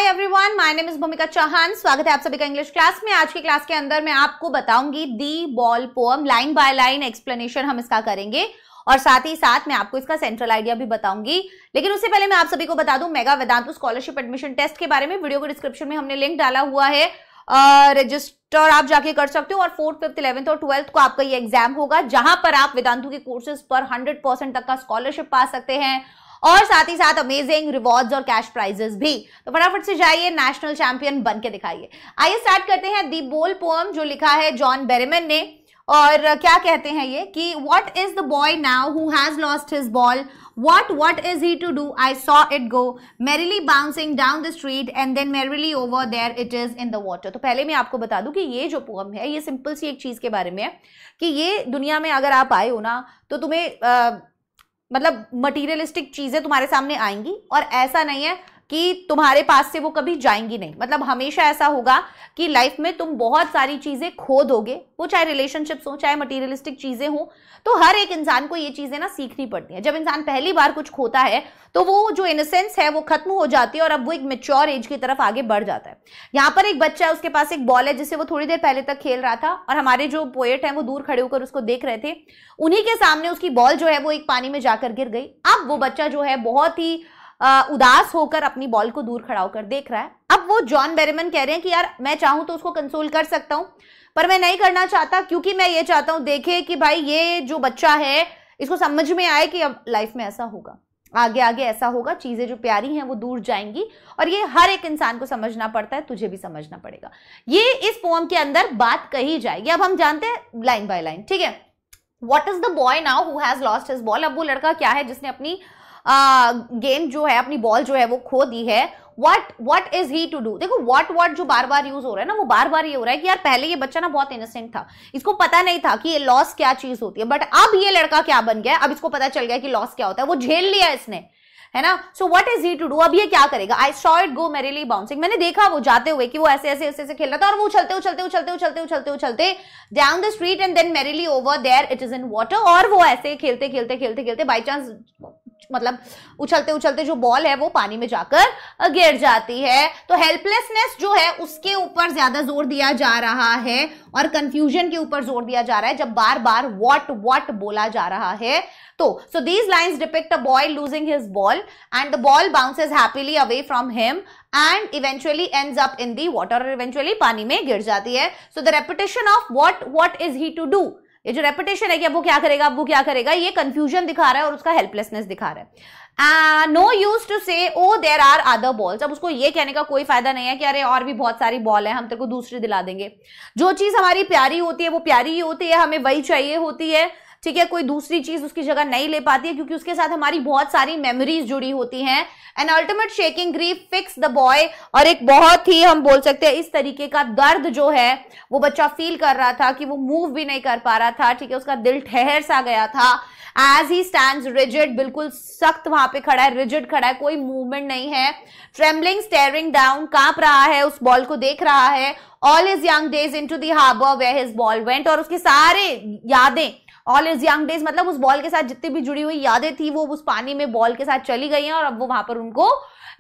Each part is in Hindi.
Hi everyone, my name is भूमिका चौहान। स्वागत है आप सभी का इंग्लिश क्लास में। आज की क्लास के अंदर मैं आपको बताऊंगी the ball poem, line by line explanation हम इसका करेंगे और साथ ही साथ मैं आपको इसका सेंट्रल आइडिया भी बताऊंगी। लेकिन उससे पहले मैं आप सभी को बता दूं mega Vedantu scholarship admission test के बारे में। वीडियो को डिस्क्रिप्शन में हमने लिंक डाला हुआ है, रजिस्टर आप जाके कर सकते हो और 4th, 5th, 11th और 12th को आपका ये एग्जाम होगा, जहां पर आप वेदांतु के कोर्सेज पर 100% तक का स्कॉलरशिप पा सकते हैं और साथ ही साथ अमेजिंग रिवॉर्ड्स और कैश प्राइजेस भी। तो फटाफट से जाइए, नेशनल चैंपियन बन के दिखाइए। आइए स्टार्ट करते हैं। दी बॉल पोएम जो लिखा है जॉन बेरेमन ने, और क्या कहते हैं ये कि what is the boy now who has lost his ball, what is he to do? I saw it go merrily bouncing down the street and then merrily over there it is in the water। तो पहले मैं आपको बता दूं कि ये जो पोएम है ये सिंपल सी एक चीज के बारे में है कि ये दुनिया में अगर आप आए हो ना तो तुम्हें मतलब मटीरियलिस्टिक चीजें तुम्हारे सामने आएंगी और ऐसा नहीं है कि तुम्हारे पास से वो कभी जाएंगी नहीं। मतलब हमेशा ऐसा होगा कि लाइफ में तुम बहुत सारी चीजें खो दोगे, वो चाहे रिलेशनशिप्स हो चाहे मटीरियलिस्टिक चीजें हो। तो हर एक इंसान को ये चीजें ना सीखनी पड़ती हैं। जब इंसान पहली बार कुछ खोता है तो वो जो इनोसेंस है वो खत्म हो जाती है और अब वो एक मैच्योर एज की तरफ आगे बढ़ जाता है। यहाँ पर एक बच्चा है, उसके पास एक बॉल है जिससे वो थोड़ी देर पहले तक खेल रहा था और हमारे जो पोएट हैं वो दूर खड़े होकर उसको देख रहे थे। उन्हीं के सामने उसकी बॉल जो है वो एक पानी में जाकर गिर गई। अब वो बच्चा जो है बहुत ही उदास होकर अपनी बॉल को दूर खड़ा होकर देख रहा है। अब वो जॉन बेरेमन कह रहे हैं कि यार मैं चाहूं तो उसको कंसोल कर सकता हूं, पर मैं नहीं करना चाहता क्योंकि मैं ये चाहता हूं देखे कि भाई ये जो बच्चा है इसको समझ में आए कि अब लाइफ में ऐसा होगा, आगे आगे ऐसा होगा, चीजें जो प्यारी हैं वो दूर जाएंगी और ये हर एक इंसान को समझना पड़ता है, तुझे भी समझना पड़ेगा। ये इस पोएम के अंदर बात कही जाएगी। अब हम जानते हैं लाइन बाय लाइन, ठीक है। What is the boy now who has lost his ball. अब वो लड़का क्या है जिसने अपनी गेम जो है, अपनी बॉल जो है वो खो दी है। what is he to do। देखो what जो बार बार यूज हो रहा है ना, वो बार बार ये हो रहा है कि यार पहले ये बच्चा ना बहुत इनोसेंट था, इसको पता नहीं था कि ये लॉस क्या चीज होती है, बट अब ये लड़का क्या बन गया, अब इसको पता चल गया कि लॉस क्या होता है, वो झेल लिया इसने, है ना। So what is he to do. अब ये क्या करेगा। I saw it go merrily bouncing. मैंने देखा वो जाते हुए कि वो ऐसे ऐसे ऐसे ऐसे खेल रहा था और वो उछलते down the street and then merrily over there it is in water. और वो ऐसे खेलते बाई चांस मतलब उछलते जो बॉल है वो पानी में जाकर गिर जाती है। तो हेल्पलेसनेस जो है उसके ऊपर ज्यादा जोर दिया जा रहा है और कंफ्यूजन के ऊपर जोर दिया जा रहा है जब बार बार व्हाट बोला जा रहा है। तो so these lines depict a boy losing his ball and the ball bounces happily away from him and eventually ends up in the water और eventually पानी में गिर जाती है। So the repetition of what is he to do, ये जो रेपिटेशन है कि अब वो क्या करेगा, ये कंफ्यूजन दिखा रहा है और उसका हेल्पलेसनेस दिखा रहा है। नो यूज टू से oh there are other balls. अब उसको ये कहने का कोई फायदा नहीं है कि अरे और भी बहुत सारी बॉल है, हम तेरे को दूसरी दिला देंगे। जो चीज हमारी प्यारी होती है वो प्यारी ही होती है, हमें वही चाहिए होती है, ठीक है। कोई दूसरी चीज उसकी जगह नहीं ले पाती है क्योंकि उसके साथ हमारी बहुत सारी मेमोरीज जुड़ी होती हैं। An ultimate shaking grief fix the boy. और एक बहुत ही हम बोल सकते हैं इस तरीके का दर्द जो है वो बच्चा फील कर रहा था कि वो मूव भी नहीं कर पा रहा था, ठीक है। उसका दिल ठहर सा गया था। एज ही स्टैंड्स रिजिड, बिल्कुल सख्त वहां पे खड़ा है, रिजिड खड़ा है, कोई मूवमेंट नहीं है। ट्रेम्बलिंग स्टेयरिंग डाउन, कांप रहा है, उस बॉल को देख रहा है। All his young days into the harbour where his ball went. और उसकी सारे यादें, ऑल इज यंग डेज मतलब उस बॉल के साथ जितनी भी जुड़ी हुई यादें थी वो उस पानी में बॉल के साथ चली गई हैं और अब वो वहां पर उनको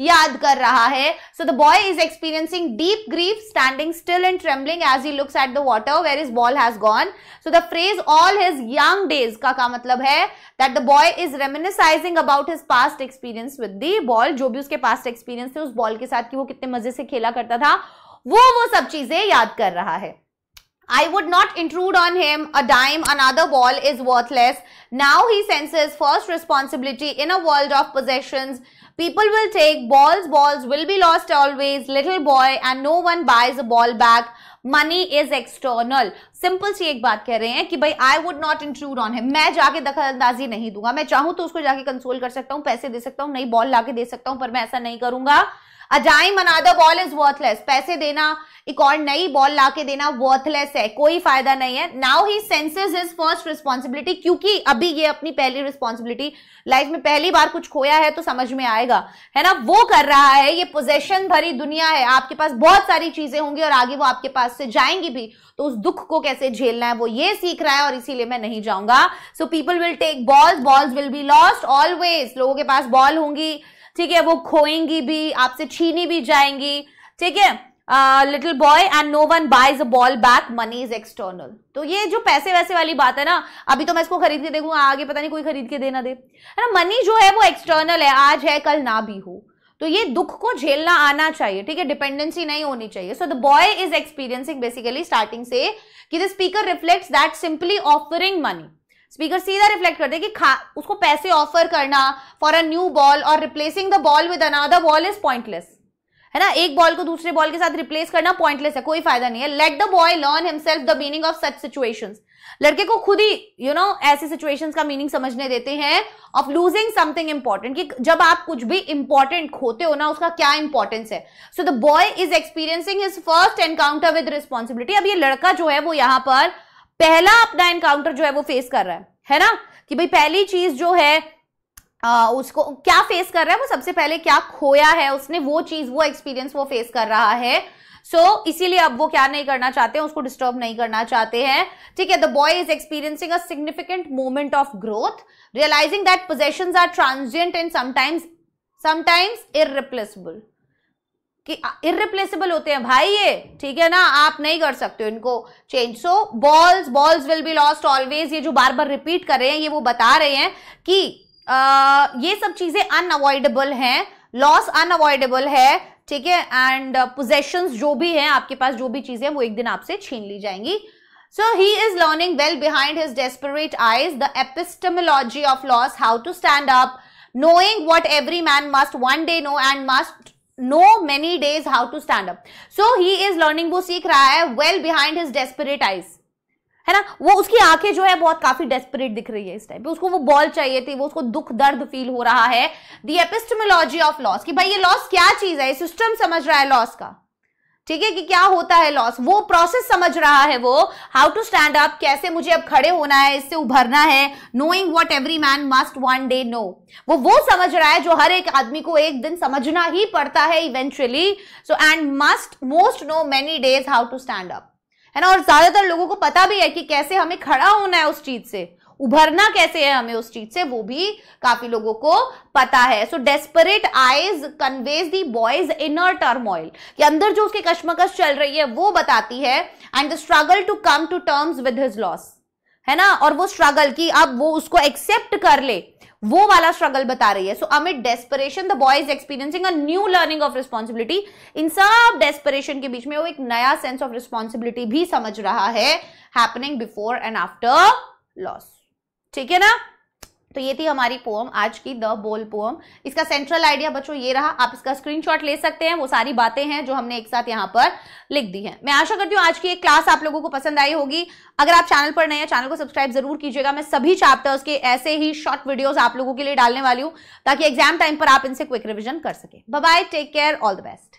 याद कर रहा है। So the boy is experiencing deep grief, standing still and trembling as he looks at the water where his ball has gone. So the phrase all his young days का मतलब है that the boy is reminiscing about his past experience with the ball. जो भी उसके पास्ट एक्सपीरियंस थे उस बॉल के साथ कि वो कितने मजे से खेला करता था, वो सब चीजें याद कर रहा है। I would not intrude on him a dime, another ball is worthless. Now he senses first responsibility in a world of possessions. People will take balls will be lost always, little boy, and no one buys a ball back. Money is external. Simple सी एक बात कह रहे हैं कि भाई I would not intrude on him, मैं जाके दखल अंदाजी नहीं दूंगा। मैं चाहूं तो उसको जाके कंसोल कर सकता हूं, पैसे दे सकता हूं, नई बॉल लाके दे सकता हूं, पर मैं ऐसा नहीं करूंगा। A dime another ball is worthless. पैसे देना, एक और नई बॉल लाके देना worthless है, कोई फायदा नहीं है। Now he senses his first responsibility, क्योंकि अभी ये अपनी पहली रिस्पॉन्सिबिलिटी, लाइफ में पहली बार कुछ खोया है तो समझ में आएगा, है ना, वो कर रहा है। ये पोजेशन भरी दुनिया है, आपके पास बहुत सारी चीजें होंगी और आगे वो आपके पास से जाएंगी भी, तो उस दुख को कैसे झेलना है वो ये सीख रहा है और इसीलिए मैं नहीं जाऊंगा। So people will take balls will be lost always. लोगों के पास बॉल होंगी, ठीक है, वो खोएंगी भी, आपसे छीनी भी जाएंगी, ठीक है। Little boy and no one buys a ball back, money is external. तो ये जो पैसे वैसे वाली बात है ना, अभी तो मैं इसको खरीद के देखूंगा, आगे पता नहीं कोई खरीद के दे ना दे, है ना। मनी जो है वो एक्सटर्नल है, आज है कल ना भी हो, तो ये दुख को झेलना आना चाहिए, ठीक है, डिपेंडेंसी नहीं होनी चाहिए। सो the boy is experiencing basically starting से कि the speaker reflects that simply offering money, speaker सीधा रिफ्लेक्ट करते हैं कि उसको पैसे ऑफर करना फॉर अ न्यू बॉल और replacing the ball with another ball is pointless, है ना। एक बॉल को दूसरे बॉल के साथ रिप्लेस करना पॉइंटलेस है, कोई फायदा नहीं है। Let the boy learn himself the meaning of such situations, लड़के को खुद ही ऐसी सिचुएशंस का मीनिंग समझने देते हैं ऑफ लूजिंग समथिंग इंपॉर्टेंट, कि जब आप कुछ भी इंपॉर्टेंट खोते हो ना, उसका क्या इंपॉर्टेंस है। So the boy is experiencing his first encounter with responsibility. अब ये लड़का जो है वो यहां पर पहला अपना एनकाउंटर जो है वो फेस कर रहा है ना, कि भाई पहली चीज जो है उसको क्या फेस कर रहा है, वो सबसे पहले क्या खोया है उसने, वो चीज, वो एक्सपीरियंस वो फेस कर रहा है। सो इसीलिए अब वो क्या नहीं करना चाहते हैं, उसको डिस्टर्ब नहीं करना चाहते हैं, ठीक है। The boy is experiencing a significant moment of growth, realising that possessions are transient and sometimes irreplaceable, कि इररिप्लेसेबल होते हैं भाई ये, ठीक है ना, आप नहीं कर सकते हो इनको change. So balls will be lost always, ये जो बार बार रिपीट कर रहे हैं, ये वो बता रहे हैं कि ये सब चीजें अनअवॉइडेबल हैं, लॉस अनअवॉइडेबल है, ठीक है, एंड पोजेशंस जो भी हैं आपके पास, जो भी चीजें वो एक दिन आपसे छीन ली जाएंगी। So he is learning well behind his desperate eyes the epistemology of loss, how to stand up, knowing what every man must one day know and must know many days how to stand up. So he is learning, वो सीख रहा है well behind his desperate eyes, है ना। वो उसकी आंखें जो है बहुत काफी डेस्परेट दिख रही है इस टाइम पे, उसको वो बॉल चाहिए थी, वो उसको दुख दर्द फील हो रहा है। द एपिस्टेमोलॉजी ऑफ लॉस, कि भाई ये लॉस क्या चीज है, सिस्टम समझ रहा है लॉस का, ठीक है, कि क्या होता है लॉस, वो प्रोसेस समझ रहा है वो, हाउ टू स्टैंड अप, कैसे मुझे अब खड़े होना है, इससे उभरना है, knowing what every man must one day know, वो समझ रहा है जो हर एक आदमी को एक दिन समझना ही पड़ता है eventually. So and must most know many days how to stand up, है ना। और ज्यादातर लोगों को पता भी है कि कैसे हमें खड़ा होना है उस चीज से, उभरना कैसे है हमें उस चीज से, वो भी काफी लोगों को पता है। So desperate eyes conveys the boys inner turmoil, कि अंदर जो उसके कश्मकश चल रही है वो बताती है, and the struggle to come to terms with his loss, है ना। और वो स्ट्रगल की अब वो उसको एक्सेप्ट कर ले, वो वाला स्ट्रगल बता रही है। So amid desperation the boy is experiencing a new learning of responsibility, इन सब डेस्परेशन के बीच में वो एक नया सेंस ऑफ रिस्पॉन्सिबिलिटी भी समझ रहा है, happening before and after loss, ठीक है ना। तो ये थी हमारी पोएम आज की, द बोल पोएम। इसका सेंट्रल आइडिया बच्चों ये रहा, आप इसका स्क्रीनशॉट ले सकते हैं, वो सारी बातें हैं जो हमने एक साथ यहाँ पर लिख दी हैं। मैं आशा करती हूँ आज की एक क्लास आप लोगों को पसंद आई होगी। अगर आप चैनल पर नए हैं, चैनल को सब्सक्राइब जरूर कीजिएगा। मैं सभी चैप्टर्स के ऐसे ही शॉर्ट वीडियोस आप लोगों के लिए डालने वाली हूँ, ताकि एग्जाम टाइम पर आप इनसे क्विक रिविजन कर सके। Bye bye, take care, all the best.